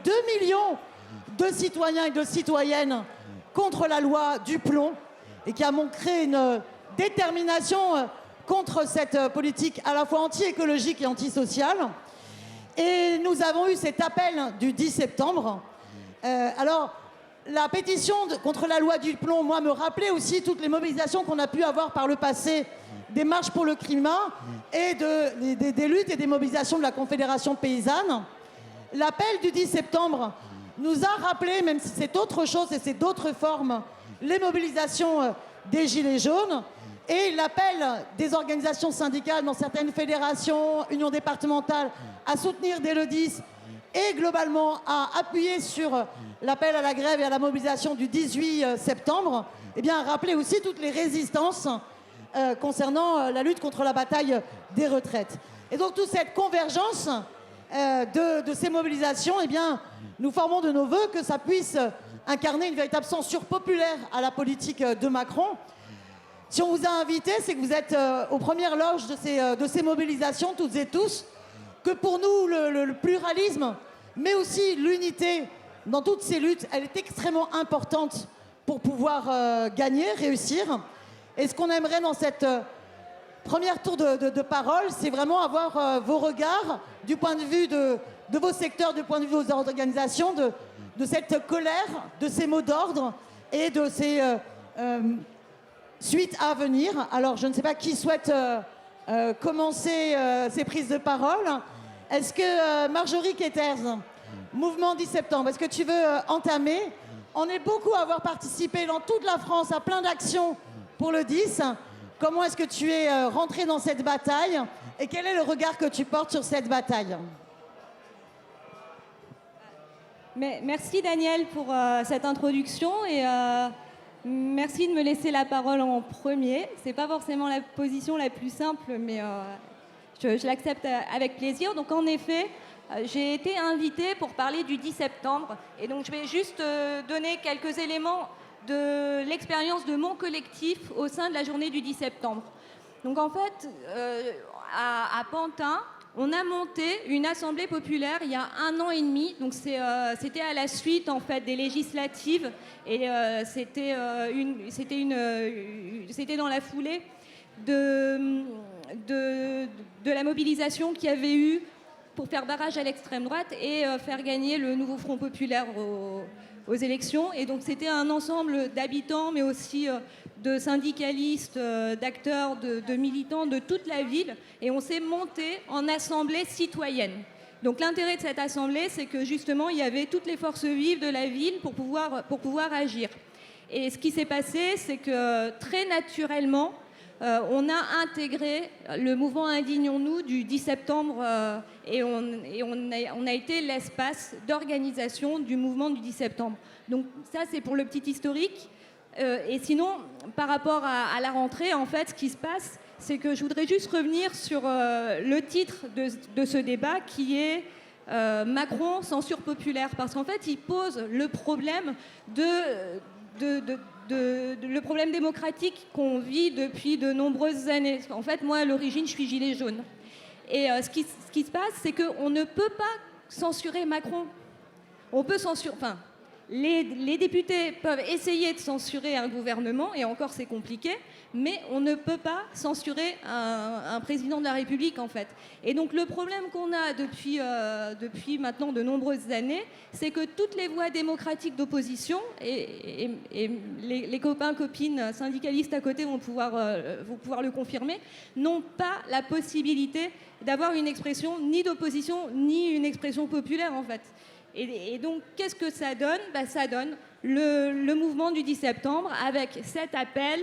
2 millions de citoyens et de citoyennes contre la loi du plomb et qui a montré une détermination contre cette politique à la fois anti-écologique et antisociale. Et nous avons eu cet appel du 10 septembre. Alors, la pétition contre la loi du plomb, moi, me rappelait aussi toutes les mobilisations qu'on a pu avoir par le passé, des marches pour le climat et des luttes et des mobilisations de la Confédération paysanne. L'appel du 10 septembre nous a rappelé, même si c'est autre chose et c'est d'autres formes, les mobilisations des Gilets jaunes et l'appel des organisations syndicales dans certaines fédérations, unions départementales, à soutenir dès le 10 et globalement à appuyer sur l'appel à la grève et à la mobilisation du 18 septembre, eh bien, rappeler aussi toutes les résistances concernant la lutte contre la bataille des retraites. Et donc, toute cette convergence de ces mobilisations, eh bien, nous formons de nos voeux que ça puisse incarner une véritable censure populaire à la politique de Macron. Si on vous a invité, c'est que vous êtes aux premières loges de ces mobilisations, toutes et tous, que pour nous, le pluralisme, mais aussi l'unité dans toutes ces luttes, elle est extrêmement importante pour pouvoir gagner, réussir. Et ce qu'on aimerait dans cette première tour de parole, c'est vraiment avoir vos regards du point de vue de vos secteurs, du point de vue de vos organisations, de cette colère, de ces mots d'ordre et de ces suites à venir. Alors, je ne sais pas qui souhaite commencer ces prises de parole. Est-ce que Marjorie Keters, Mouvement 10 septembre, est-ce que tu veux entamer? On est beaucoup à avoir participé dans toute la France à plein d'actions pour le 10. Comment est-ce que tu es rentrée dans cette bataille et quel est le regard que tu portes sur cette bataille? Merci Daniel pour cette introduction et merci de me laisser la parole en premier. C'est pas forcément la position la plus simple, mais je l'accepte avec plaisir. Donc en effet, j'ai été invitée pour parler du 10 septembre et donc je vais juste donner quelques éléments de l'expérience de mon collectif au sein de la journée du 10 septembre. Donc en fait, à Pantin, on a monté une assemblée populaire il y a 1 an et demi. Donc c'était à la suite en fait des législatives et c'était dans la foulée de la mobilisation qu'il y avait eu pour faire barrage à l'extrême droite et faire gagner le nouveau Front populaire aux élections. Et donc c'était un ensemble d'habitants, mais aussi de syndicalistes, d'acteurs, de militants de toute la ville. Et on s'est monté en assemblée citoyenne. Donc l'intérêt de cette assemblée, c'est que justement, il y avait toutes les forces vives de la ville pour pouvoir agir. Et ce qui s'est passé, c'est que très naturellement, on a intégré le mouvement Indignons-nous du 10 septembre et on a été l'espace d'organisation du mouvement du 10 septembre. Donc ça, c'est pour le petit historique. Et sinon, par rapport à la rentrée, en fait, ce qui se passe, c'est que je voudrais juste revenir sur le titre de ce débat qui est Macron, censure populaire. Parce qu'en fait, il pose le problème le problème démocratique qu'on vit depuis de nombreuses années. En fait, moi, à l'origine, je suis gilet jaune. Et ce qui se passe, c'est qu'on ne peut pas censurer Macron. On peut censurer... Enfin, les députés peuvent essayer de censurer un gouvernement, et encore c'est compliqué, mais on ne peut pas censurer un président de la République, en fait. Et donc le problème qu'on a depuis maintenant de nombreuses années, c'est que toutes les voix démocratiques d'opposition, et les copains, copines syndicalistes à côté vont pouvoir le confirmer, n'ont pas la possibilité d'avoir une expression ni d'opposition, ni une expression populaire, en fait. Et donc, qu'est-ce que ça donne? Ça donne le mouvement du 10 septembre avec cet appel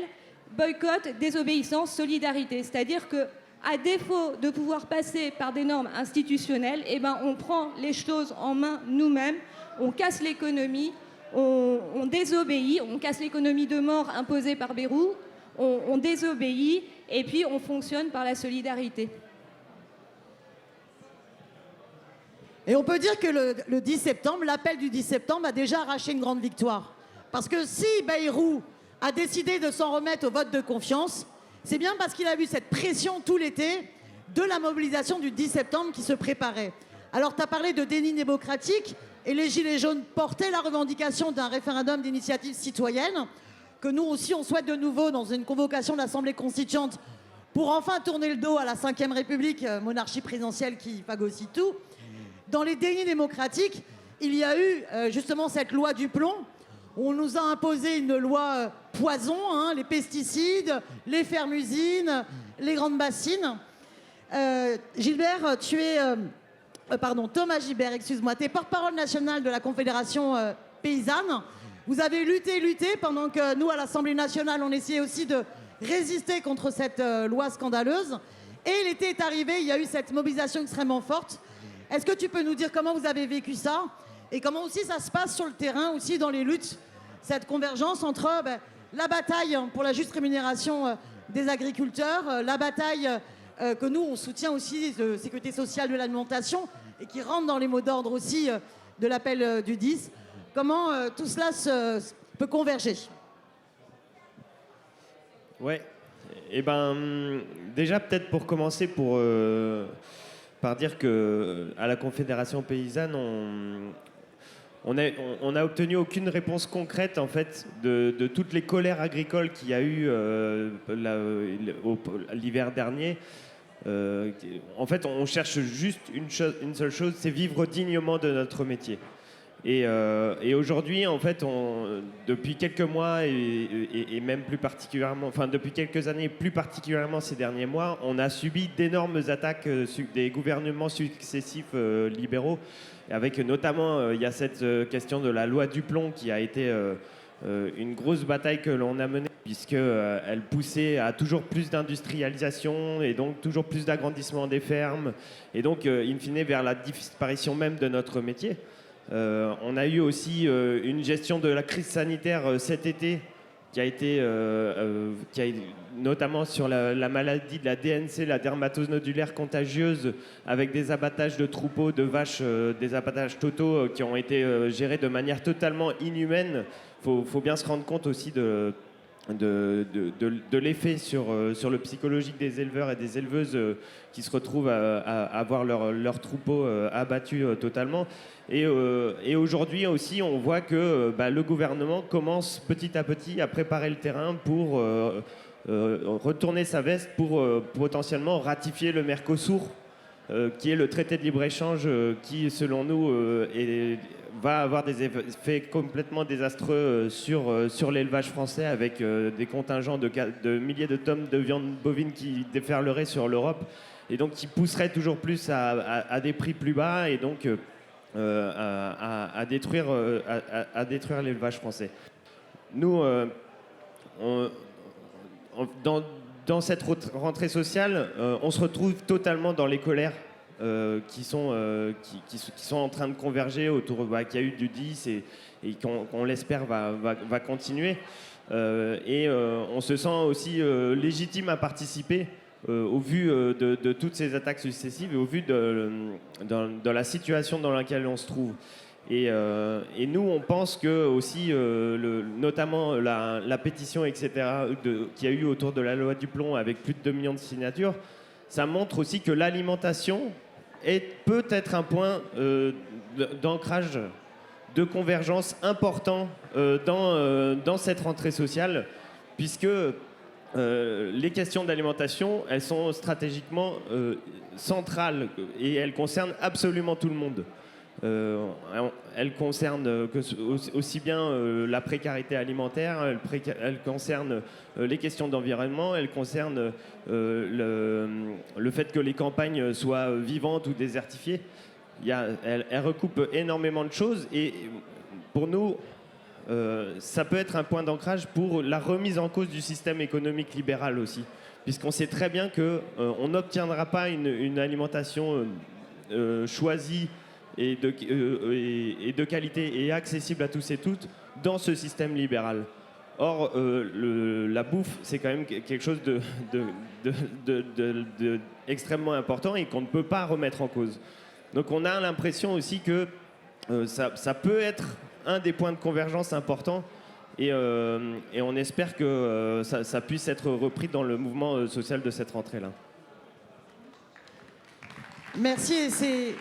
boycott, désobéissance, solidarité. C'est-à-dire qu'à défaut de pouvoir passer par des normes institutionnelles, on prend les choses en main nous-mêmes, on casse l'économie, on désobéit, on casse l'économie de mort imposée par Bayrou, on désobéit et puis on fonctionne par la solidarité. Et on peut dire que le 10 septembre, l'appel du 10 septembre a déjà arraché une grande victoire. Parce que si Bayrou a décidé de s'en remettre au vote de confiance, c'est bien parce qu'il a vu cette pression tout l'été de la mobilisation du 10 septembre qui se préparait. Alors, tu as parlé de déni démocratique, et les Gilets jaunes portaient la revendication d'un référendum d'initiative citoyenne, que nous aussi on souhaite de nouveau dans une convocation de l'Assemblée constituante pour enfin tourner le dos à la Ve République, monarchie présidentielle qui phagocyte tout. Dans les dénis démocratiques, il y a eu justement cette loi du plomb. On nous a imposé une loi poison, hein, les pesticides, les fermes-usines, les grandes bassines. Gilbert, Thomas Gilbert, excuse-moi, tu es porte-parole nationale de la Confédération paysanne. Vous avez lutté pendant que nous, à l'Assemblée nationale, on essayait aussi de résister contre cette loi scandaleuse. Et l'été est arrivé, il y a eu cette mobilisation extrêmement forte. Est-ce que tu peux nous dire comment vous avez vécu ça et comment aussi ça se passe sur le terrain, aussi dans les luttes, cette convergence entre la bataille pour la juste rémunération des agriculteurs, la bataille que nous, on soutient aussi de sécurité sociale de l'alimentation et qui rentre dans les mots d'ordre aussi de l'appel du 10. Comment tout cela peut converger? Ouais. Eh ben, déjà peut-être pour commencer, par dire que à la Confédération paysanne, on a obtenu aucune réponse concrète en fait de toutes les colères agricoles qu'il y a eu l'hiver dernier. En fait, on cherche juste une seule chose, c'est vivre dignement de notre métier. Et aujourd'hui, en fait, depuis quelques mois et même plus particulièrement, enfin depuis quelques années, plus particulièrement ces derniers mois, on a subi d'énormes attaques des gouvernements successifs libéraux, avec notamment, il y a cette question de la loi du plomb qui a été une grosse bataille que l'on a menée, puisqu'elle poussait à toujours plus d'industrialisation et donc toujours plus d'agrandissement des fermes, et donc, in fine, vers la disparition même de notre métier. On a eu aussi une gestion de la crise sanitaire cet été qui a été notamment sur la maladie de la DNC, la dermatose nodulaire contagieuse, avec des abattages de troupeaux, de vaches, des abattages totaux qui ont été gérés de manière totalement inhumaine. Faut bien se rendre compte aussi de l'effet sur le psychologique des éleveurs et des éleveuses qui se retrouvent à voir leur troupeau abattu totalement. Et aujourd'hui aussi, on voit que le gouvernement commence petit à petit à préparer le terrain pour retourner sa veste pour potentiellement ratifier le Mercosur, qui est le traité de libre-échange qui, selon nous, va avoir des effets complètement désastreux sur l'élevage français, avec des contingents de milliers de tonnes de viande bovine qui déferleraient sur l'Europe et donc qui pousseraient toujours plus à des prix plus bas et donc à détruire l'élevage français. Nous, dans cette rentrée sociale, on se retrouve totalement dans les colères qui sont en train de converger autour qu'il y a eu du 10 et qu'on l'espère va continuer. On se sent aussi légitime à participer au vu de toutes ces attaques successives et au vu de la situation dans laquelle on se trouve. Et nous, on pense que aussi, notamment la pétition, etc., qu'il y a eu autour de la loi du plomb avec plus de 2 millions de signatures, ça montre aussi que l'alimentation est peut-être un point d'ancrage, de convergence important dans cette rentrée sociale, puisque les questions d'alimentation, elles sont stratégiquement centrales et elles concernent absolument tout le monde. Elle concerne aussi bien la précarité alimentaire, elle concerne les questions d'environnement, elle concerne le fait que les campagnes soient vivantes ou désertifiées. Elle recoupe énormément de choses et pour nous, ça peut être un point d'ancrage pour la remise en cause du système économique libéral aussi, puisqu'on sait très bien qu'on n'obtiendra pas une alimentation choisie et de qualité et accessible à tous et toutes dans ce système libéral. Or, la bouffe, c'est quand même quelque chose de extrêmement important et qu'on ne peut pas remettre en cause. Donc on a l'impression aussi que ça peut être un des points de convergence importants et on espère que ça puisse être repris dans le mouvement social de cette rentrée-là. Merci.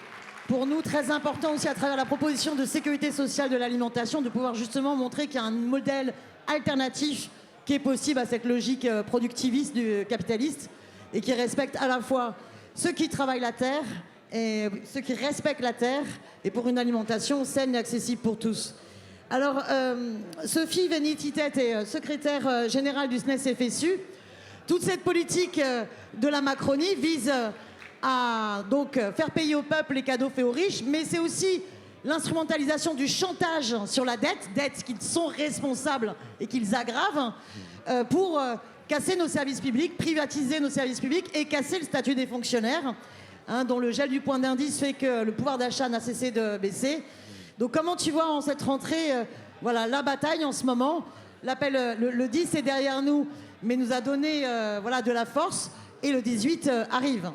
pour nous très important aussi à travers la proposition de sécurité sociale de l'alimentation, de pouvoir justement montrer qu'il y a un modèle alternatif qui est possible à cette logique productiviste du capitaliste et qui respecte à la fois ceux qui travaillent la terre et ceux qui respectent la terre et pour une alimentation saine et accessible pour tous. Alors, Sophie Vénititet est secrétaire générale du SNES-FSU. Toute cette politique de la Macronie vise à donc faire payer au peuple les cadeaux faits aux riches, mais c'est aussi l'instrumentalisation du chantage sur la dette qu'ils sont responsables et qu'ils aggravent pour casser nos services publics, privatiser nos services publics et casser le statut des fonctionnaires, dont le gel du point d'indice fait que le pouvoir d'achat n'a cessé de baisser. Donc comment tu vois en cette rentrée voilà, la bataille en ce moment? L'appel, le 10 est derrière nous, mais nous a donné voilà, de la force, et le 18 arrive.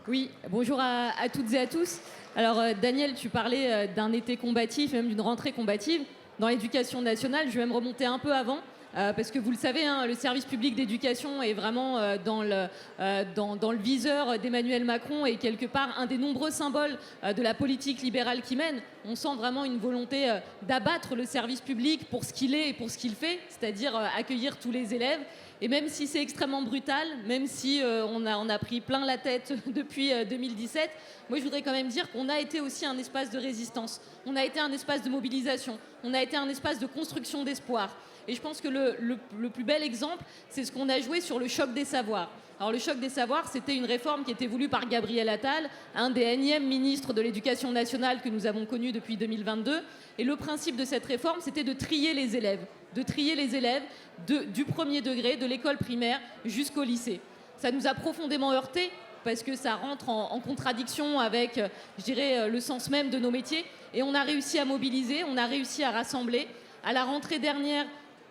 Oui, bonjour à toutes et à tous. Alors Daniel, tu parlais d'un été combatif, même d'une rentrée combative. Dans l'éducation nationale, je vais me remonter un peu avant, parce que vous le savez, hein, le service public d'éducation est vraiment dans le viseur d'Emmanuel Macron et quelque part un des nombreux symboles de la politique libérale qu'il mène. On sent vraiment une volonté d'abattre le service public pour ce qu'il est et pour ce qu'il fait, c'est-à-dire accueillir tous les élèves. Et même si c'est extrêmement brutal, même si on a pris plein la tête depuis 2017, moi je voudrais quand même dire qu'on a été aussi un espace de résistance, on a été un espace de mobilisation, on a été un espace de construction d'espoir. Et je pense que le plus bel exemple, c'est ce qu'on a joué sur le choc des savoirs. Alors le choc des savoirs, c'était une réforme qui était voulue par Gabriel Attal, un des énièmes ministres de l'Éducation nationale que nous avons connu depuis 2022. Et le principe de cette réforme, c'était de trier les élèves du premier degré, de l'école primaire jusqu'au lycée. Ça nous a profondément heurtés parce que ça rentre en contradiction avec, je dirais, le sens même de nos métiers. Et on a réussi à mobiliser, on a réussi à rassembler. À la rentrée dernière,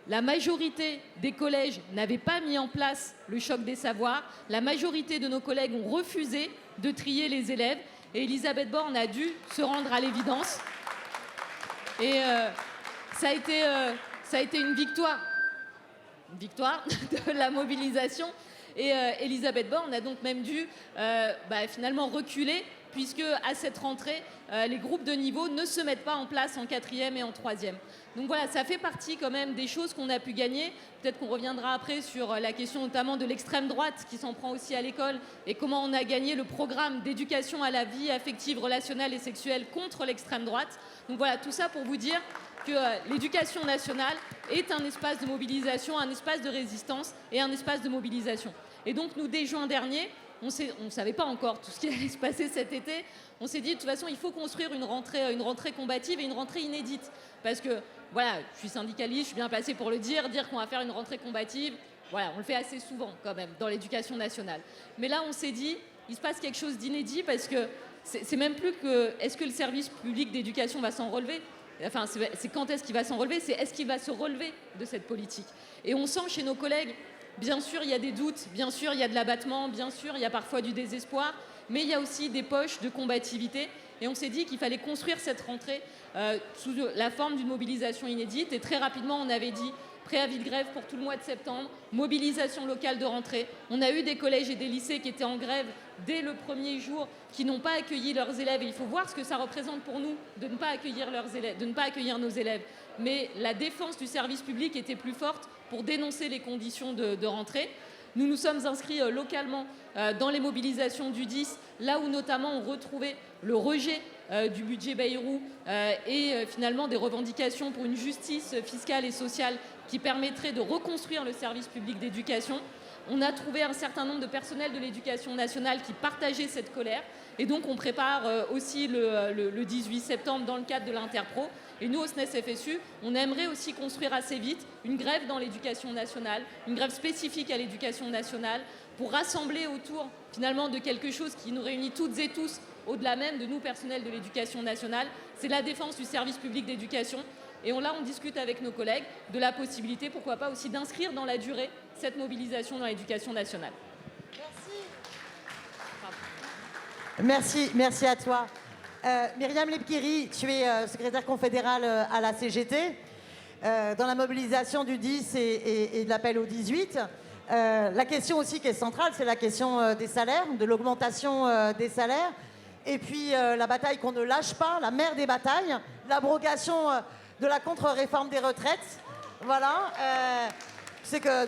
la majorité des collèges n'avaient pas mis en place le choc des savoirs. La majorité de nos collègues ont refusé de trier les élèves. Et Elisabeth Borne a dû se rendre à l'évidence. Et ça a été une victoire de la mobilisation. Et Elisabeth Borne a donc même dû finalement reculer, puisque à cette rentrée, les groupes de niveau ne se mettent pas en place en 4e et en 3e. Donc voilà, ça fait partie quand même des choses qu'on a pu gagner. Peut-être qu'on reviendra après sur la question notamment de l'extrême droite qui s'en prend aussi à l'école et comment on a gagné le programme d'éducation à la vie affective, relationnelle et sexuelle contre l'extrême droite. Donc voilà, tout ça pour vous dire que l'éducation nationale est un espace de mobilisation, un espace de résistance et un espace de mobilisation. Et donc nous, dès juin dernier, on ne savait pas encore tout ce qui allait se passer cet été. On s'est dit, de toute façon, il faut construire une rentrée combative et une rentrée inédite. Parce que, voilà, je suis syndicaliste, je suis bien placée pour le dire qu'on va faire une rentrée combative, voilà, on le fait assez souvent quand même dans l'éducation nationale. Mais là, on s'est dit, il se passe quelque chose d'inédit parce que c'est même plus que est-ce que le service public d'éducation va s'en relever ? Enfin, c'est quand est-ce qu'il va s'en relever ? C'est est-ce qu'il va se relever de cette politique ? Et on sent chez nos collègues, bien sûr, il y a des doutes, bien sûr, il y a de l'abattement, bien sûr, il y a parfois du désespoir, mais il y a aussi des poches de combativité. Et on s'est dit qu'il fallait construire cette rentrée sous la forme d'une mobilisation inédite. Et très rapidement, on avait dit préavis de grève pour tout le mois de septembre, mobilisation locale de rentrée. On a eu des collèges et des lycées qui étaient en grève dès le premier jour, qui n'ont pas accueilli leurs élèves. Et il faut voir ce que ça représente pour nous de ne pas accueillir leurs élèves, de ne pas accueillir nos élèves. Mais la défense du service public était plus forte pour dénoncer les conditions de rentrée. Nous nous sommes inscrits localement dans les mobilisations du 10, là où notamment on retrouvait le rejet du budget Bayrou et finalement des revendications pour une justice fiscale et sociale qui permettrait de reconstruire le service public d'éducation. On a trouvé un certain nombre de personnels de l'éducation nationale qui partageaient cette colère. Et donc on prépare aussi le 18 septembre dans le cadre de l'Interpro. Et nous, au SNES-FSU, on aimerait aussi construire assez vite une grève dans l'éducation nationale, une grève spécifique à l'éducation nationale, pour rassembler autour finalement de quelque chose qui nous réunit toutes et tous, au-delà même de nous, personnels de l'éducation nationale. C'est la défense du service public d'éducation. Et là, on discute avec nos collègues de la possibilité, pourquoi pas aussi, d'inscrire dans la durée cette mobilisation dans l'éducation nationale. Merci à toi. Myriam Lepkiri, tu es secrétaire confédérale à la CGT. Dans la mobilisation du 10 et de l'appel au 18, la question aussi qui est centrale, c'est la question des salaires, de l'augmentation des salaires. Et puis la bataille qu'on ne lâche pas, la mère des batailles, l'abrogation de la contre-réforme des retraites. Voilà. C'est que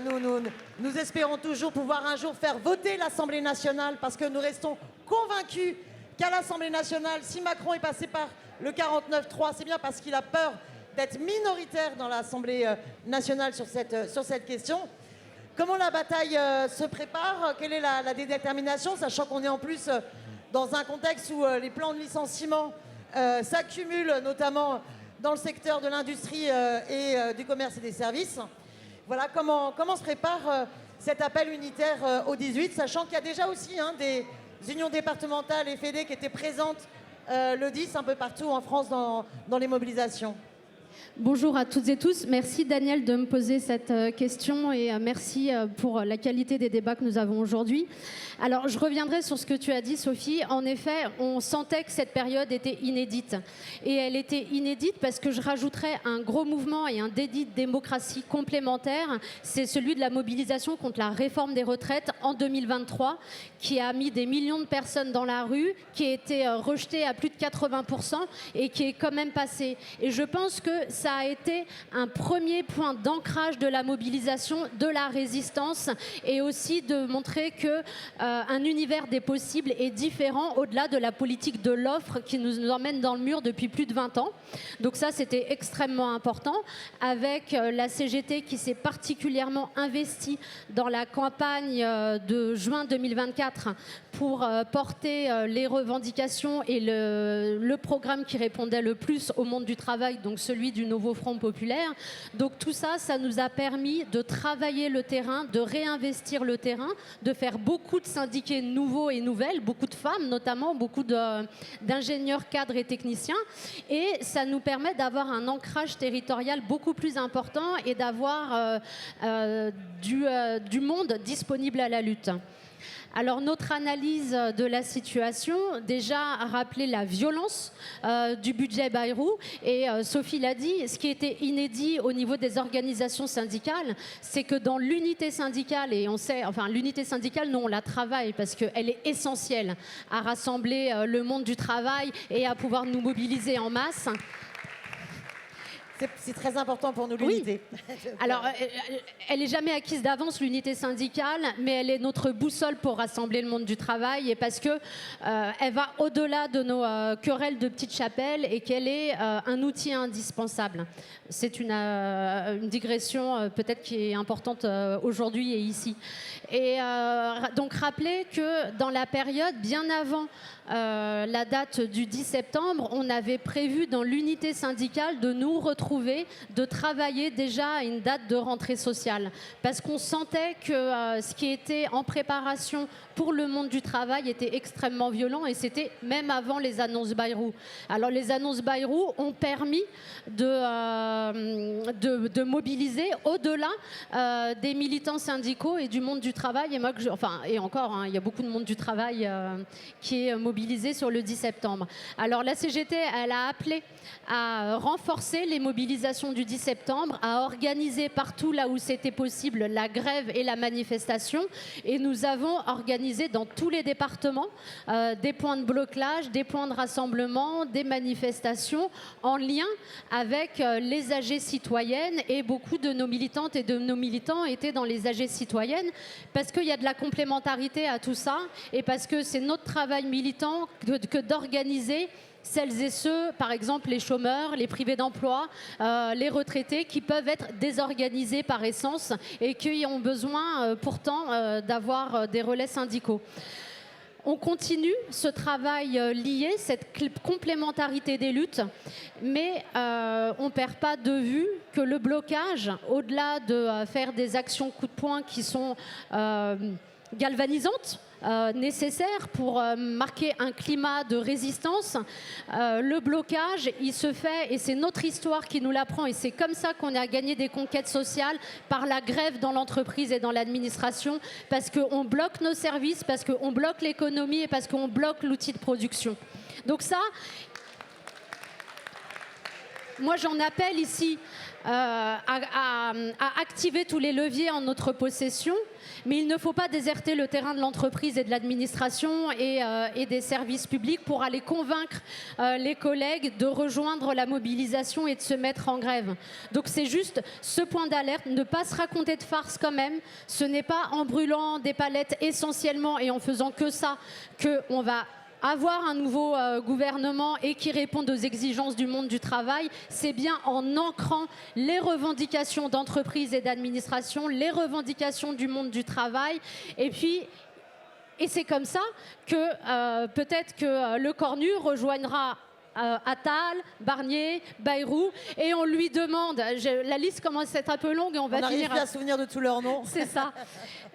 nous espérons toujours pouvoir un jour faire voter l'Assemblée nationale parce que nous restons convaincus qu'à l'Assemblée nationale, si Macron est passé par le 49-3, c'est bien parce qu'il a peur d'être minoritaire dans l'Assemblée nationale sur cette question. Comment la bataille se prépare? Quelle est la détermination, sachant qu'on est en plus dans un contexte où les plans de licenciement s'accumulent, notamment dans le secteur de l'industrie et du commerce et des services. Voilà, comment se prépare cet appel unitaire au 18, sachant qu'il y a déjà aussi des unions départementales et fédés qui étaient présentes le 10 un peu partout en France dans les mobilisations. Bonjour à toutes et tous. Merci Daniel de me poser cette question et merci pour la qualité des débats que nous avons aujourd'hui. Alors je reviendrai sur ce que tu as dit Sophie. En effet, on sentait que cette période était inédite. Et elle était inédite parce que je rajouterais un gros mouvement et un dédit de démocratie complémentaire. C'est celui de la mobilisation contre la réforme des retraites en 2023 qui a mis des millions de personnes dans la rue, qui a été rejetée à plus de 80% et qui est quand même passée. Et je pense que ça a été un premier point d'ancrage de la mobilisation, de la résistance et aussi de montrer que un univers des possibles est différent au-delà de la politique de l'offre qui nous emmène dans le mur depuis plus de 20 ans. Donc ça, c'était extrêmement important avec la CGT qui s'est particulièrement investie dans la campagne de juin 2024 pour porter les revendications et le programme qui répondait le plus au monde du travail, donc celui du nouveau Front populaire. Donc tout ça, ça nous a permis de travailler le terrain, de réinvestir le terrain, de faire beaucoup de syndiqués nouveaux et nouvelles, beaucoup de femmes notamment, beaucoup d'ingénieurs, cadres et techniciens. Et ça nous permet d'avoir un ancrage territorial beaucoup plus important et d'avoir du monde disponible à la lutte. Alors notre analyse de la situation, déjà rappeler la violence du budget Bayrou et Sophie l'a dit, ce qui était inédit au niveau des organisations syndicales, c'est que dans l'unité syndicale, et on sait, enfin l'unité syndicale, nous on la travaille parce qu'elle est essentielle à rassembler le monde du travail et à pouvoir nous mobiliser en masse. C'est très important pour nous, l'unité. Oui. Alors, elle n'est jamais acquise d'avance, l'unité syndicale, mais elle est notre boussole pour rassembler le monde du travail et parce qu'elle va au-delà de nos querelles de petites chapelles et qu'elle est un outil indispensable. C'est une digression peut-être qui est importante aujourd'hui et ici. Et donc, rappeler que dans la période bien avant la date du 10 septembre, on avait prévu dans l'unité syndicale de nous retrouver, de travailler déjà à une date de rentrée sociale. Parce qu'on sentait que ce qui était en préparation pour le monde du travail était extrêmement violent et c'était même avant les annonces Bayrou. Alors les annonces Bayrou ont permis de mobiliser au-delà des militants syndicaux et du monde du travail. Et moi, et encore, il y a beaucoup de monde du travail qui est mobilisé sur le 10 septembre. Alors la CGT, elle a appelé à renforcer les mobilisations du 10 septembre, à organiser partout là où c'était possible la grève et la manifestation. Et nous avons organisé dans tous les départements des points de blocage, des points de rassemblement, des manifestations en lien avec les AG citoyennes. Et beaucoup de nos militantes et de nos militants étaient dans les AG citoyennes parce qu'il y a de la complémentarité à tout ça et parce que c'est notre travail militant que d'organiser celles et ceux, par exemple les chômeurs, les privés d'emploi, les retraités qui peuvent être désorganisés par essence et qui ont besoin pourtant d'avoir des relais syndicaux. On continue ce travail lié, cette complémentarité des luttes, mais on ne perd pas de vue que le blocage, au-delà de faire des actions coup de poing qui sont galvanisantes, nécessaires pour marquer un climat de résistance. Le blocage, il se fait, et c'est notre histoire qui nous l'apprend, et c'est comme ça qu'on a gagné des conquêtes sociales, par la grève dans l'entreprise et dans l'administration, parce qu'on bloque nos services, parce qu'on bloque l'économie et parce qu'on bloque l'outil de production. Donc ça... moi j'en appelle ici à activer tous les leviers en notre possession, mais il ne faut pas déserter le terrain de l'entreprise et de l'administration et des services publics pour aller convaincre les collègues de rejoindre la mobilisation et de se mettre en grève. Donc c'est juste ce point d'alerte, ne pas se raconter de farce quand même. Ce n'est pas en brûlant des palettes essentiellement et en faisant que ça qu'on va avoir un nouveau gouvernement et qui réponde aux exigences du monde du travail. C'est bien en ancrant les revendications d'entreprise et d'administration, les revendications du monde du travail. Et c'est comme ça que peut-être que le Cornu rejoindra Attal, Barnier, Bayrou, et on lui demande, la liste commence à être un peu longue et on va finir... On n'arrive plus à se souvenir de tous leurs noms. C'est ça.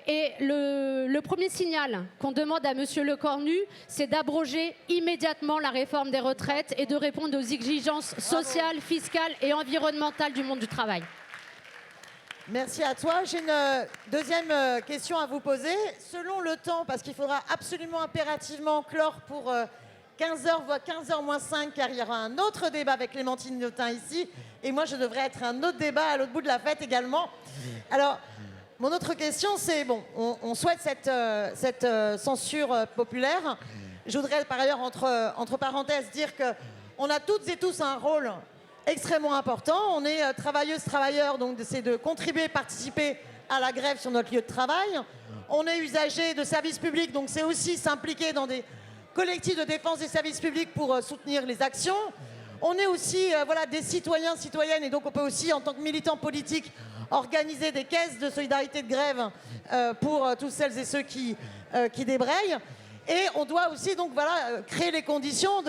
Et le premier signal qu'on demande à Monsieur Le Cornu, c'est d'abroger immédiatement la réforme des retraites et de répondre aux exigences sociales, fiscales et environnementales du monde du travail. Merci à toi. J'ai une deuxième question à vous poser. Selon le temps, parce qu'il faudra absolument impérativement clore pour 15h, voire 15h moins 5, car il y aura un autre débat avec Clémentine Notin ici. Et moi, je devrais être un autre débat à l'autre bout de la fête également. Alors, mon autre question, c'est, bon, on souhaite cette censure populaire. Je voudrais par ailleurs, entre parenthèses, dire qu'on a toutes et tous un rôle extrêmement important. On est travailleuses, travailleurs, donc c'est de contribuer, participer à la grève sur notre lieu de travail. On est usagers de services publics, donc c'est aussi s'impliquer dans des collectifs de défense des services publics pour soutenir les actions. On est aussi des citoyens, citoyennes, et donc on peut aussi, en tant que militants politiques, organiser des caisses de solidarité de grève pour tous celles et ceux qui débrayent. Et on doit aussi donc créer les conditions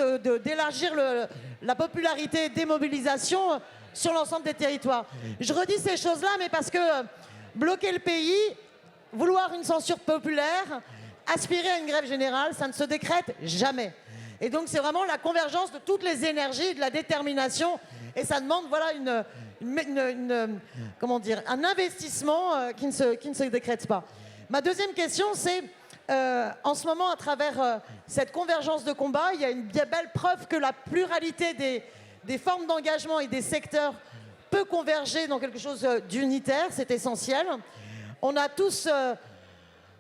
d'élargir la popularité des mobilisations sur l'ensemble des territoires. Je redis ces choses-là, mais parce que bloquer le pays, vouloir une censure populaire, aspirer à une grève générale, ça ne se décrète jamais. Et donc c'est vraiment la convergence de toutes les énergies, de la détermination, et ça demande un investissement qui ne se décrète pas. Ma deuxième question, c'est en ce moment, à travers cette convergence de combat, il y a une bien belle preuve que la pluralité des formes d'engagement et des secteurs peut converger dans quelque chose d'unitaire, c'est essentiel. On a tous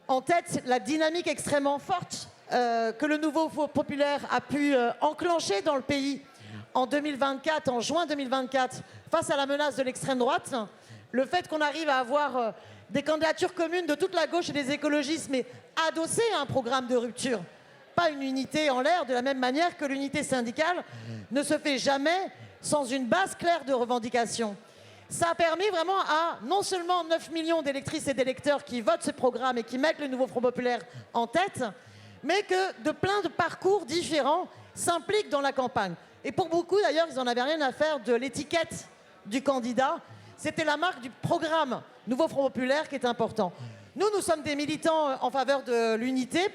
en tête la dynamique extrêmement forte que le nouveau populaire a pu enclencher dans le pays en 2024, en juin 2024, face à la menace de l'extrême droite. Le fait qu'on arrive à avoir des candidatures communes de toute la gauche et des écologistes, mais adossées à un programme de rupture, pas une unité en l'air, de la même manière que l'unité syndicale ne se fait jamais sans une base claire de revendications. Ça a permis vraiment à non seulement 9 millions d'électrices et d'électeurs qui votent ce programme et qui mettent le nouveau Front populaire en tête, mais que de plein de parcours différents s'impliquent dans la campagne. Et pour beaucoup, d'ailleurs, ils n'en avaient rien à faire de l'étiquette du candidat. C'était la marque du programme Nouveau Front populaire qui est important. Nous sommes des militants en faveur de l'unité.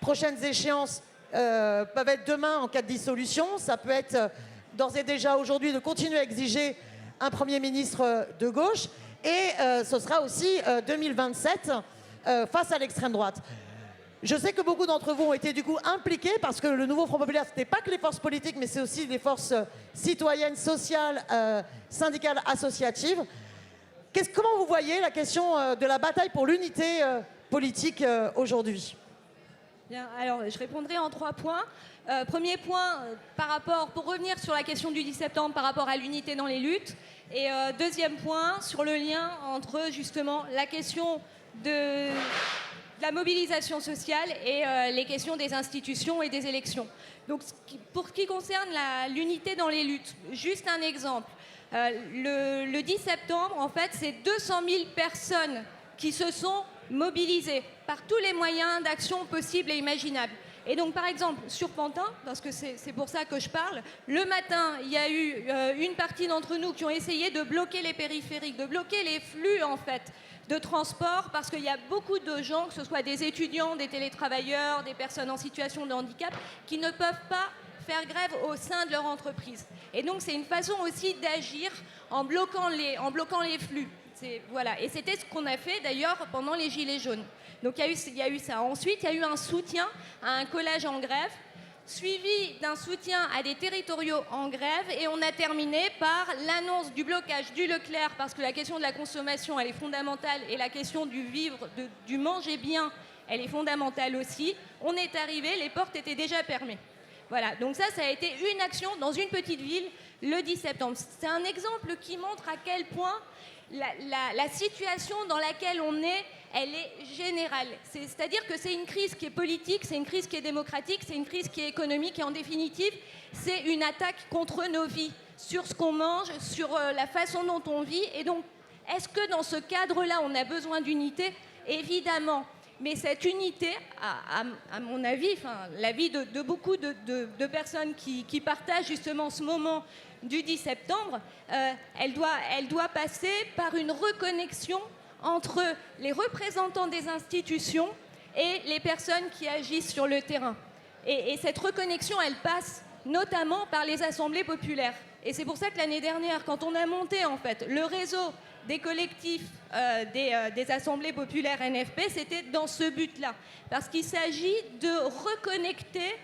Prochaines échéances peuvent être demain en cas de dissolution. Ça peut être d'ores et déjà aujourd'hui de continuer à exiger un Premier ministre de gauche. Et ce sera aussi 2027 face à l'extrême droite. Je sais que beaucoup d'entre vous ont été du coup impliqués parce que le nouveau Front populaire, ce n'était pas que les forces politiques, mais c'est aussi les forces citoyennes, sociales, syndicales, associatives. Comment vous voyez la question de la bataille pour l'unité politique aujourd'hui ? Bien, alors je répondrai en 3 points. Premier point, pour revenir sur la question du 10 septembre par rapport à l'unité dans les luttes. Et deuxième point, sur le lien entre justement la question de la mobilisation sociale et les questions des institutions et des élections. Donc pour ce qui concerne l'unité dans les luttes, juste un exemple. Le 10 septembre, en fait, c'est 200 000 personnes qui se sont mobilisées par tous les moyens d'action possibles et imaginables. Et donc, par exemple, sur Pantin, parce que c'est pour ça que je parle, le matin, il y a eu une partie d'entre nous qui ont essayé de bloquer les périphériques, de bloquer les flux, en fait, de transport, parce qu'il y a beaucoup de gens, que ce soit des étudiants, des télétravailleurs, des personnes en situation de handicap, qui ne peuvent pas faire grève au sein de leur entreprise. Et donc, c'est une façon aussi d'agir en bloquant les flux. Voilà. Et c'était ce qu'on a fait, d'ailleurs, pendant les Gilets jaunes. Donc, il y a eu ça. Ensuite, il y a eu un soutien à un collège en grève. suivi d'un soutien à des territoriaux en grève, et on a terminé par l'annonce du blocage du Leclerc, parce que la question de la consommation, elle est fondamentale, et la question du vivre, du manger bien, elle est fondamentale aussi. On est arrivé, les portes étaient déjà fermées. Voilà, donc ça a été une action dans une petite ville le 10 septembre. C'est un exemple qui montre à quel point la situation dans laquelle on est, elle est générale. C'est-à-dire que c'est une crise qui est politique, c'est une crise qui est démocratique, c'est une crise qui est économique, et en définitive, c'est une attaque contre nos vies, sur ce qu'on mange, sur la façon dont on vit. Et donc, est-ce que dans ce cadre-là, on a besoin d'unité? Évidemment. Mais cette unité, à mon avis, l'avis de beaucoup de personnes qui partagent justement ce moment du 10 septembre, elle doit passer par une reconnexion entre les représentants des institutions et les personnes qui agissent sur le terrain. Et cette reconnexion, elle passe notamment par les assemblées populaires. Et c'est pour ça que l'année dernière, quand on a monté en fait le réseau des collectifs des assemblées populaires NFP, c'était dans ce but-là. Parce qu'il s'agit de reconnecter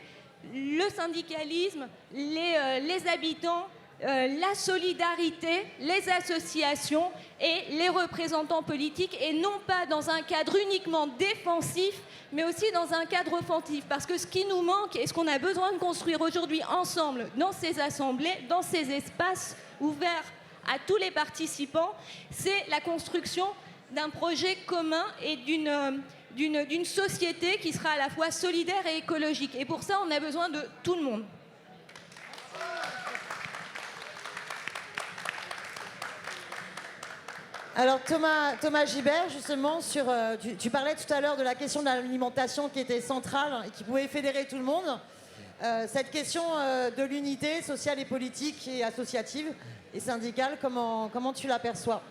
le syndicalisme, les habitants, la solidarité, les associations et les représentants politiques, et non pas dans un cadre uniquement défensif, mais aussi dans un cadre offensif. Parce que ce qui nous manque et ce qu'on a besoin de construire aujourd'hui ensemble dans ces assemblées, dans ces espaces ouverts à tous les participants, c'est la construction d'un projet commun et d'une société qui sera à la fois solidaire et écologique. Et pour ça, on a besoin de tout le monde. Alors Thomas Gibert, justement, tu parlais tout à l'heure de la question de l'alimentation qui était centrale et qui pouvait fédérer tout le monde. Cette question de l'unité sociale et politique et associative et syndicale, comment tu l'aperçois?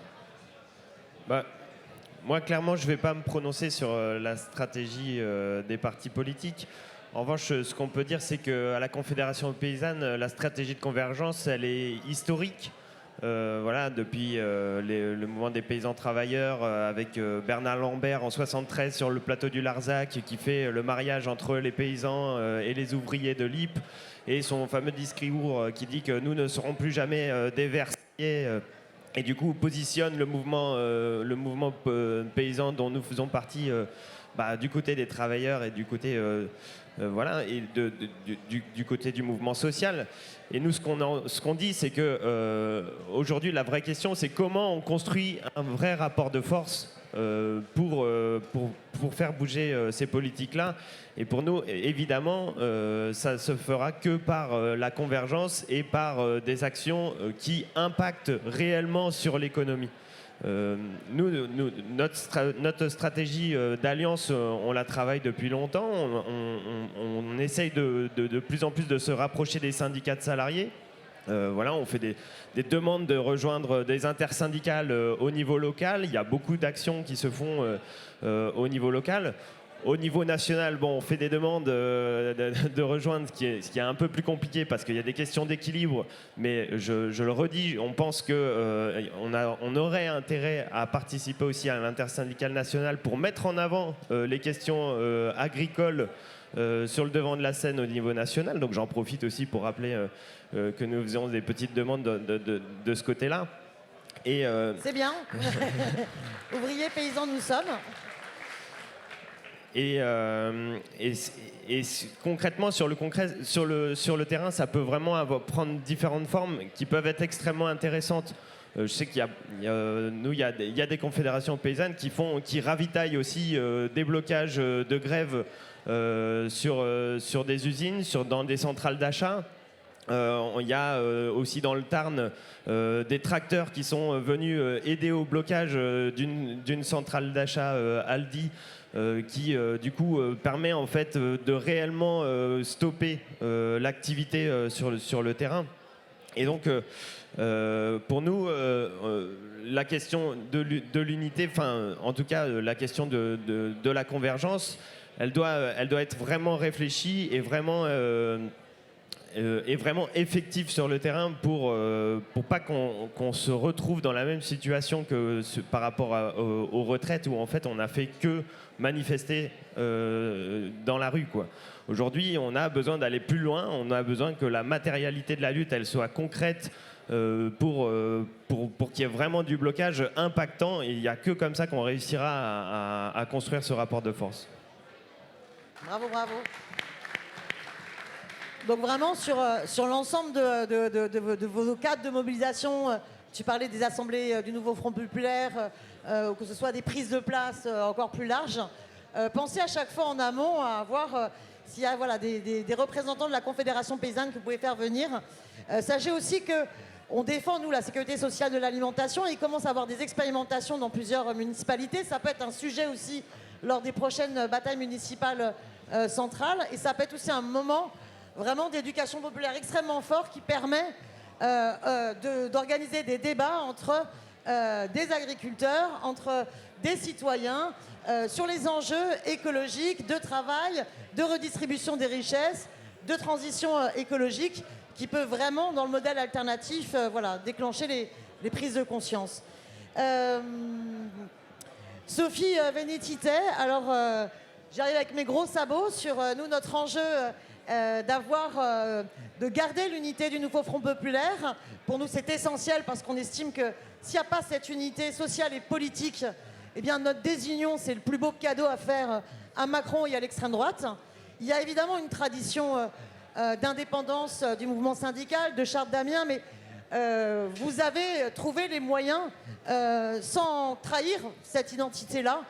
Moi, clairement, je ne vais pas me prononcer sur la stratégie des partis politiques. En revanche, ce qu'on peut dire, c'est qu'à la Confédération paysanne, la stratégie de convergence, elle est historique. Voilà, depuis le mouvement des paysans travailleurs, avec Bernard Lambert en 73 sur le plateau du Larzac, qui fait le mariage entre les paysans et les ouvriers de l'Ypres, et son fameux discours qui dit que nous ne serons plus jamais des Versaillais, et du coup positionne le mouvement paysan dont nous faisons partie du côté des travailleurs et du côté voilà, et du côté du mouvement social. Et nous, ce qu'on dit, c'est que aujourd'hui, la vraie question, c'est comment on construit un vrai rapport de force pour faire bouger ces politiques-là. Et pour nous, évidemment, ça se fera que par la convergence et par des actions qui impactent réellement sur l'économie. Notre stratégie d'alliance, on la travaille depuis longtemps. On essaye de plus en plus de se rapprocher des syndicats de salariés. Voilà, on fait des demandes de rejoindre des intersyndicales au niveau local. Il y a beaucoup d'actions qui se font au niveau local. Au niveau national, on fait des demandes de rejoindre, ce qui est un peu plus compliqué parce qu'il y a des questions d'équilibre. Mais je le redis, on pense qu'on aurait intérêt à participer aussi à l'intersyndicale nationale pour mettre en avant les questions agricoles sur le devant de la scène au niveau national. Donc j'en profite aussi pour rappeler que nous faisons des petites demandes de ce côté-là. C'est bien. Ouvriers, paysans, nous sommes. Et concrètement, sur le terrain, ça peut vraiment prendre différentes formes qui peuvent être extrêmement intéressantes. Je sais qu'il y a des confédérations paysannes qui ravitaillent aussi des blocages de grève sur des usines, dans des centrales d'achat. Il y a aussi dans le Tarn des tracteurs qui sont venus aider au blocage d'une centrale d'achat Aldi, qui du coup permet en fait de réellement stopper l'activité sur le terrain. Et donc pour nous la question de l'unité, enfin en tout cas la question de la convergence, elle doit être vraiment réfléchie et vraiment est vraiment effectif sur le terrain pour pas qu'on se retrouve dans la même situation que par rapport aux retraites où en fait on n'a fait que manifester dans la rue, quoi. Aujourd'hui, on a besoin d'aller plus loin, on a besoin que la matérialité de la lutte elle soit concrète pour qu'il y ait vraiment du blocage impactant, et il n'y a que comme ça qu'on réussira à construire ce rapport de force. Bravo, bravo. Donc vraiment sur l'ensemble de vos cadres de mobilisation, tu parlais des assemblées du nouveau Front populaire, que ce soit des prises de place encore plus larges, pensez à chaque fois en amont à voir s'il y a des représentants de la Confédération paysanne que vous pouvez faire venir. Sachez aussi qu'on défend, nous, la sécurité sociale de l'alimentation, et il commence à avoir des expérimentations dans plusieurs municipalités. Ça peut être un sujet aussi lors des prochaines batailles municipales centrales, et ça peut être aussi un moment vraiment d'éducation populaire extrêmement fort qui permet d'organiser des débats entre des agriculteurs, entre des citoyens sur les enjeux écologiques, de travail, de redistribution des richesses, de transition écologique, qui peut vraiment, dans le modèle alternatif, déclencher les prises de conscience. Sophie Vénétité, alors j'arrive avec mes gros sabots sur nous, notre enjeu de garder l'unité du nouveau Front populaire. Pour nous, c'est essentiel parce qu'on estime que s'il n'y a pas cette unité sociale et politique, eh bien notre désunion, c'est le plus beau cadeau à faire à Macron et à l'extrême droite. Il y a évidemment une tradition d'indépendance du mouvement syndical, de charte d'Amiens, mais vous avez trouvé les moyens, sans trahir cette identité-là,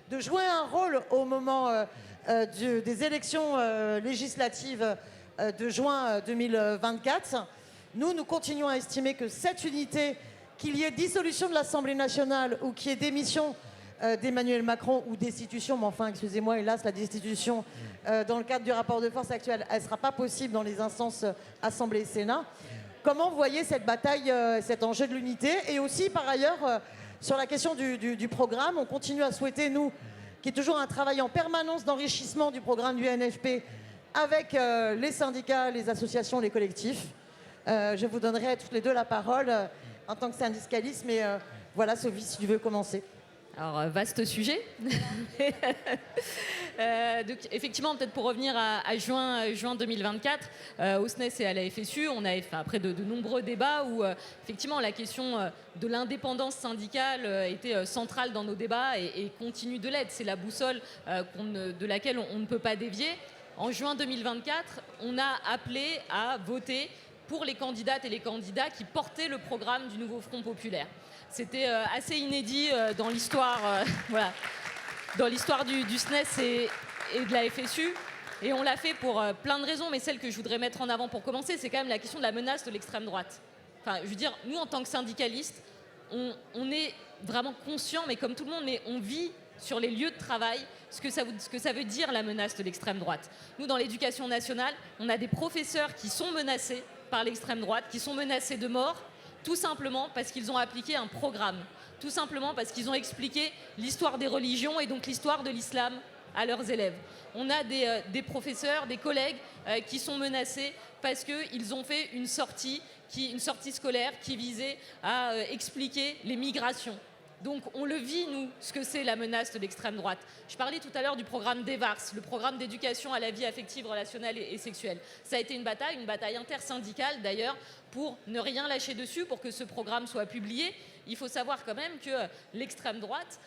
de jouer un rôle au moment des élections législatives de juin 2024. Nous continuons à estimer que cette unité, qu'il y ait dissolution de l'Assemblée nationale ou qu'il y ait démission d'Emmanuel Macron ou destitution, mais enfin, excusez-moi, hélas, la destitution dans le cadre du rapport de force actuel, elle ne sera pas possible dans les instances Assemblée et Sénat. Comment vous voyez cette bataille, cet enjeu de l'unité? Et aussi, par ailleurs, sur la question du programme, on continue à souhaiter, nous, qui est toujours un travail en permanence d'enrichissement du programme du NFP avec les syndicats, les associations, les collectifs. Je vous donnerai toutes les deux la parole en tant que syndicaliste, mais voilà, Sophie, si tu veux commencer. Alors, vaste sujet. Donc, effectivement, peut-être pour revenir à juin 2024, au SNES et à la FSU, on a après de nombreux débats où, effectivement, la question de l'indépendance syndicale était centrale dans nos débats et continue de l'être. C'est la boussole de laquelle on ne peut pas dévier. En juin 2024, on a appelé à voter pour les candidates et les candidats qui portaient le programme du nouveau Front populaire. C'était assez inédit dans l'histoire du SNES et de la FSU. Et on l'a fait pour plein de raisons, mais celle que je voudrais mettre en avant pour commencer, c'est quand même la question de la menace de l'extrême droite. Enfin, je veux dire, nous, en tant que syndicalistes, on est vraiment conscients, mais comme tout le monde, mais on vit sur les lieux de travail ce que ça veut dire la menace de l'extrême droite. Nous, dans l'éducation nationale, on a des professeurs qui sont menacés par l'extrême droite, qui sont menacés de mort, tout simplement parce qu'ils ont appliqué un programme, tout simplement parce qu'ils ont expliqué l'histoire des religions et donc l'histoire de l'islam à leurs élèves. On a des professeurs, des collègues qui sont menacés parce qu'ils ont fait une sortie scolaire qui visait à expliquer les migrations. Donc on le vit, nous, ce que c'est la menace de l'extrême droite. Je parlais tout à l'heure du programme DEVARS, le programme d'éducation à la vie affective, relationnelle et sexuelle. Ça a été une bataille intersyndicale d'ailleurs, pour ne rien lâcher dessus, pour que ce programme soit publié. Il faut savoir quand même que l'extrême droite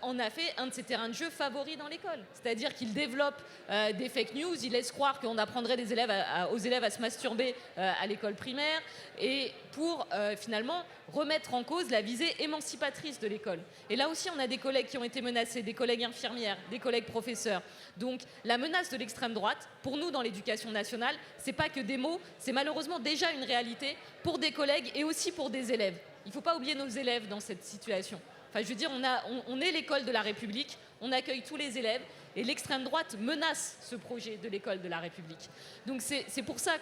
en a fait un de ses terrains de jeu favoris dans l'école. C'est-à-dire qu'il développe des fake news, il laisse croire qu'on apprendrait aux élèves à se masturber à l'école primaire, et pour finalement remettre en cause la visée émancipatrice de l'école. Et là aussi, on a des collègues qui ont été menacés, des collègues infirmières, des collègues professeurs. Donc la menace de l'extrême droite, pour nous dans l'éducation nationale, c'est pas que des mots, c'est malheureusement déjà une réalité pour des collègues et aussi pour des élèves. Il ne faut pas oublier nos élèves dans cette situation. Enfin, je veux dire, on est l'école de la République, on accueille tous les élèves, et l'extrême droite menace ce projet de l'école de la République. Donc c'est pour ça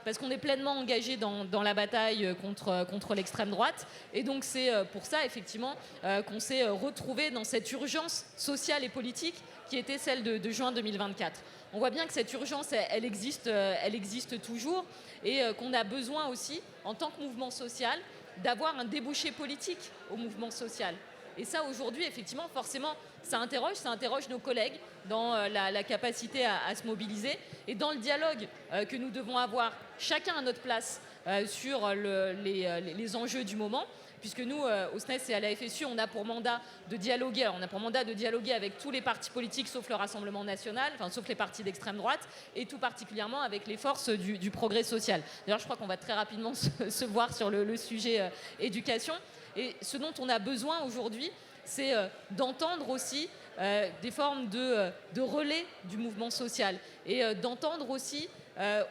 parce qu'on est pleinement engagé dans la bataille contre l'extrême droite, et donc c'est pour ça effectivement qu'on s'est retrouvé dans cette urgence sociale et politique qui était celle de juin 2024. On voit bien que cette urgence, elle existe toujours, et qu'on a besoin aussi, en tant que mouvement social, d'avoir un débouché politique au mouvement social. Et ça, aujourd'hui, effectivement, forcément, ça interroge nos collègues dans la capacité à se mobiliser et dans le dialogue que nous devons avoir chacun à notre place sur les enjeux du moment. Puisque nous, au SNES et à la FSU, on a pour mandat de dialoguer. Alors, on a pour mandat de dialoguer avec tous les partis politiques, sauf le Rassemblement national, enfin, sauf les partis d'extrême droite, et tout particulièrement avec les forces du progrès social. D'ailleurs, je crois qu'on va très rapidement se voir sur le sujet éducation. Et ce dont on a besoin aujourd'hui, c'est d'entendre aussi des formes de relais du mouvement social, et d'entendre aussi,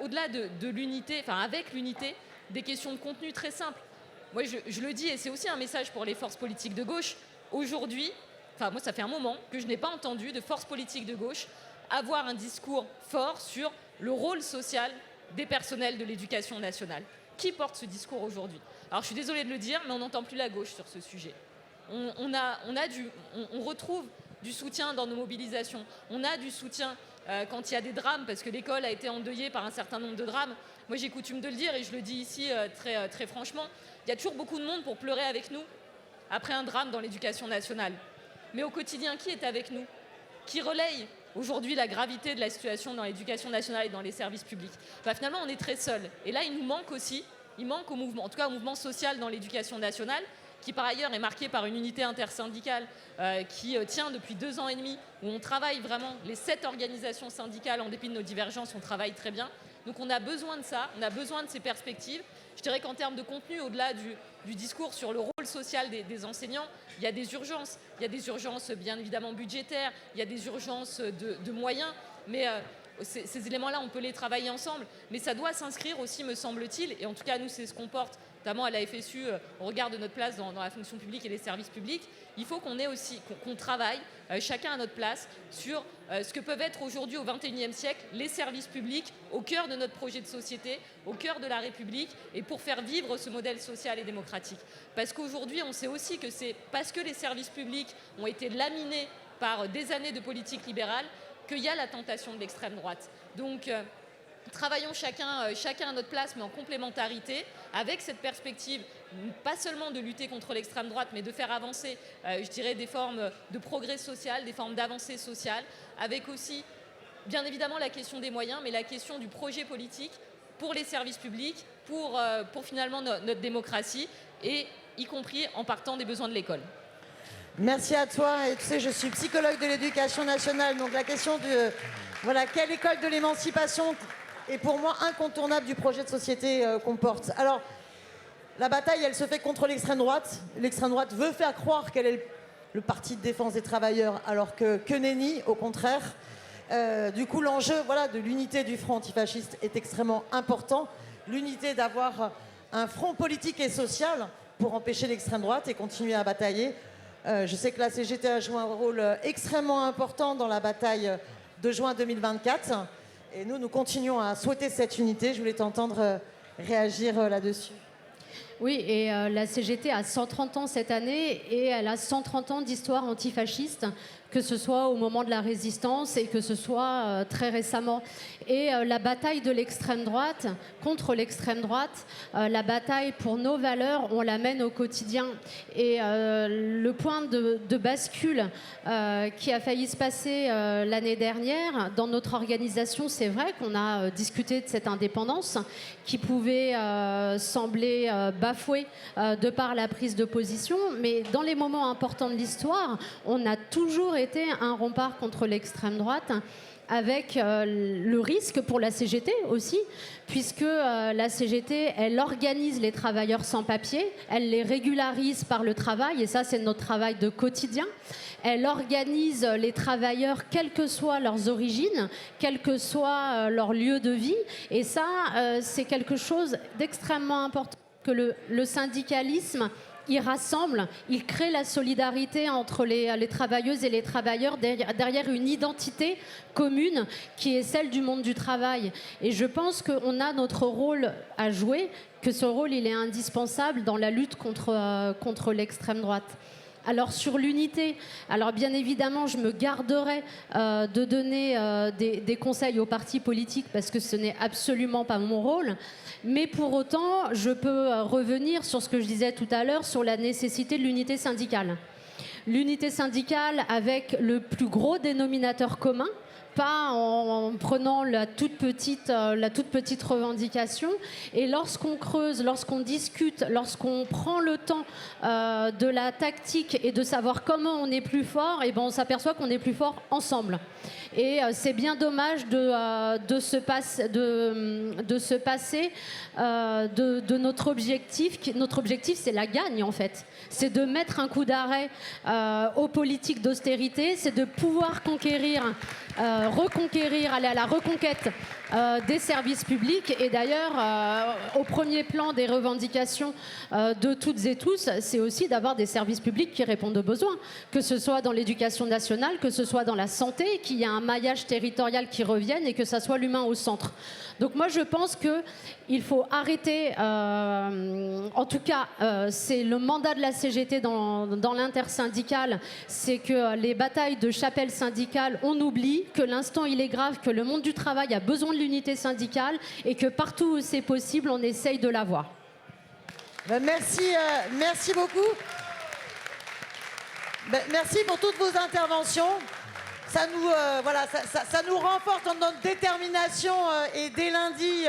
au-delà de l'unité, enfin avec l'unité, des questions de contenu très simples. Moi, je le dis, et c'est aussi un message pour les forces politiques de gauche. Aujourd'hui, enfin moi, ça fait un moment que je n'ai pas entendu de forces politiques de gauche avoir un discours fort sur le rôle social des personnels de l'éducation nationale. Qui porte ce discours aujourd'hui? Alors, je suis désolée de le dire, mais on n'entend plus la gauche sur ce sujet. On retrouve du soutien dans nos mobilisations. On a du soutien quand il y a des drames, parce que l'école a été endeuillée par un certain nombre de drames. Moi, j'ai coutume de le dire, et je le dis ici très franchement, il y a toujours beaucoup de monde pour pleurer avec nous après un drame dans l'éducation nationale. Mais au quotidien, qui est avec nous? Qui relaye aujourd'hui la gravité de la situation dans l'éducation nationale et dans les services publics? Finalement, on est très seuls. Et là, il nous manque aussi, il manque au mouvement, en tout cas au mouvement social dans l'éducation nationale, qui par ailleurs est marqué par une unité intersyndicale qui tient depuis 2 ans et demi, où on travaille vraiment, les 7 organisations syndicales, en dépit de nos divergences, on travaille très bien. Donc on a besoin de ça, on a besoin de ces perspectives. Je dirais qu'en termes de contenu, au-delà du discours sur le rôle social des enseignants, il y a des urgences. Il y a des urgences bien évidemment budgétaires, il y a des urgences de moyens, mais ces éléments-là, on peut les travailler ensemble. Mais ça doit s'inscrire aussi, me semble-t-il, et en tout cas, nous, c'est ce qu'on porte, notamment à la FSU, au regard de notre place dans la fonction publique et les services publics. Il faut qu'on travaille, chacun à notre place, sur ce que peuvent être aujourd'hui, au XXIe siècle, les services publics au cœur de notre projet de société, au cœur de la République, et pour faire vivre ce modèle social et démocratique. Parce qu'aujourd'hui, on sait aussi que c'est parce que les services publics ont été laminés par des années de politique libérale qu'il y a la tentation de l'extrême droite. Donc, travaillons chacun à notre place, mais en complémentarité, avec cette perspective, pas seulement de lutter contre l'extrême droite, mais de faire avancer, je dirais, des formes de progrès social, des formes d'avancée sociale, avec aussi, bien évidemment, la question des moyens, mais la question du projet politique pour les services publics, pour finalement notre démocratie, et y compris en partant des besoins de l'école. Merci à toi. Et tu sais, je suis psychologue de l'éducation nationale, donc la question de voilà, quelle école de l'émancipation est pour moi incontournable du projet de société qu'on porte. Alors, la bataille, elle se fait contre l'extrême droite. L'extrême droite veut faire croire qu'elle est le parti de défense des travailleurs, alors que nenni, au contraire. Du coup, l'enjeu de l'unité du front antifasciste est extrêmement important. L'unité d'avoir un front politique et social pour empêcher l'extrême droite et continuer à batailler. Je sais que la CGT a joué un rôle extrêmement important dans la bataille de juin 2024. Et nous continuons à souhaiter cette unité. Je voulais t'entendre réagir là-dessus. Oui, et la CGT a 130 ans cette année, et elle a 130 ans d'histoire antifasciste, que ce soit au moment de la résistance et que ce soit très récemment. Et la bataille de l'extrême droite, contre l'extrême droite, la bataille pour nos valeurs, on la mène au quotidien. Et le point de bascule qui a failli se passer l'année dernière, dans notre organisation, c'est vrai qu'on a discuté de cette indépendance qui pouvait sembler bafouée de par la prise de position, mais dans les moments importants de l'histoire, on a toujours été un rempart contre l'extrême droite, avec le risque pour la CGT aussi, puisque la CGT, elle organise les travailleurs sans papier, elle les régularise par le travail, et ça c'est notre travail de quotidien. Elle organise les travailleurs quelles que soient leurs origines, quel que soit leur lieu de vie, et ça c'est quelque chose d'extrêmement important que le syndicalisme il rassemble, il crée la solidarité entre les travailleuses et les travailleurs derrière une identité commune qui est celle du monde du travail. Et je pense qu'on a notre rôle à jouer, que ce rôle il est indispensable dans la lutte contre l'extrême droite. Alors sur l'unité, alors bien évidemment je me garderai de donner des conseils aux partis politiques parce que ce n'est absolument pas mon rôle, mais pour autant je peux revenir sur ce que je disais tout à l'heure sur la nécessité de l'unité syndicale. L'unité syndicale avec le plus gros dénominateur commun, pas en prenant la toute petite revendication. Et lorsqu'on creuse, lorsqu'on discute, lorsqu'on prend le temps de la tactique et de savoir comment on est plus fort, et ben on s'aperçoit qu'on est plus fort ensemble. Et c'est bien dommage de se passer de notre objectif. Notre objectif, c'est la gagne, en fait. C'est de mettre un coup d'arrêt aux politiques d'austérité, c'est de pouvoir conquérir, reconquérir, aller à la reconquête des services publics. Et d'ailleurs, au premier plan des revendications de toutes et tous, c'est aussi d'avoir des services publics qui répondent aux besoins, que ce soit dans l'éducation nationale, que ce soit dans la santé, qu'il y a un maillage territorial qui revienne et que ça soit l'humain au centre. Donc moi, je pense qu'il faut arrêter, en tout cas, c'est le mandat de la CGT dans l'intersyndicale, c'est que les batailles de chapelle syndicale, on oublie que l'instant, il est grave, que le monde du travail a besoin de l'unité syndicale et que partout où c'est possible, on essaye de l'avoir. Merci beaucoup. Merci pour toutes vos interventions. Ça nous renforce dans notre détermination et dès lundi,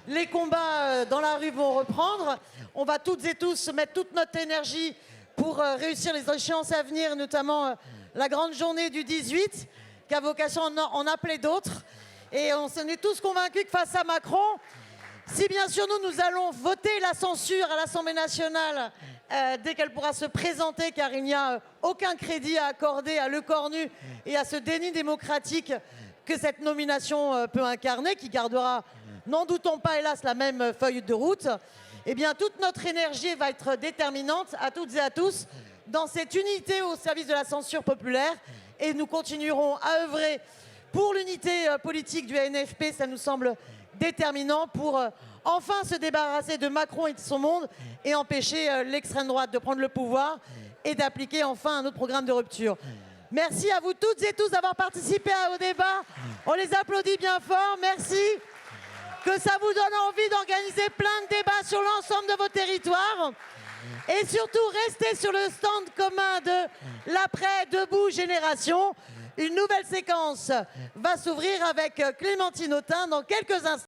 les combats dans la rue vont reprendre. On va toutes et tous mettre toute notre énergie pour réussir les échéances à venir, notamment la grande journée du 18, qui a vocation à en appeler d'autres. Et on est tous convaincus que face à Macron, si bien sûr nous allons voter la censure à l'Assemblée nationale dès qu'elle pourra se présenter, car il n'y a aucun crédit à accorder à Le Cornu et à ce déni démocratique que cette nomination peut incarner, qui gardera, n'en doutons pas hélas, la même feuille de route. Eh bien, toute notre énergie va être déterminante à toutes et à tous dans cette unité au service de la censure populaire. Et nous continuerons à œuvrer pour l'unité politique du NFP. Ça nous semble déterminant pour enfin se débarrasser de Macron et de son monde et empêcher l'extrême droite de prendre le pouvoir et d'appliquer enfin un autre programme de rupture. Merci à vous toutes et tous d'avoir participé au débat. On les applaudit bien fort. Merci. Que ça vous donne envie d'organiser plein de débats sur l'ensemble de vos territoires. Et surtout, restez sur le stand commun de l'après Debout Génération. Une nouvelle séquence va s'ouvrir avec Clémentine Autain dans quelques instants.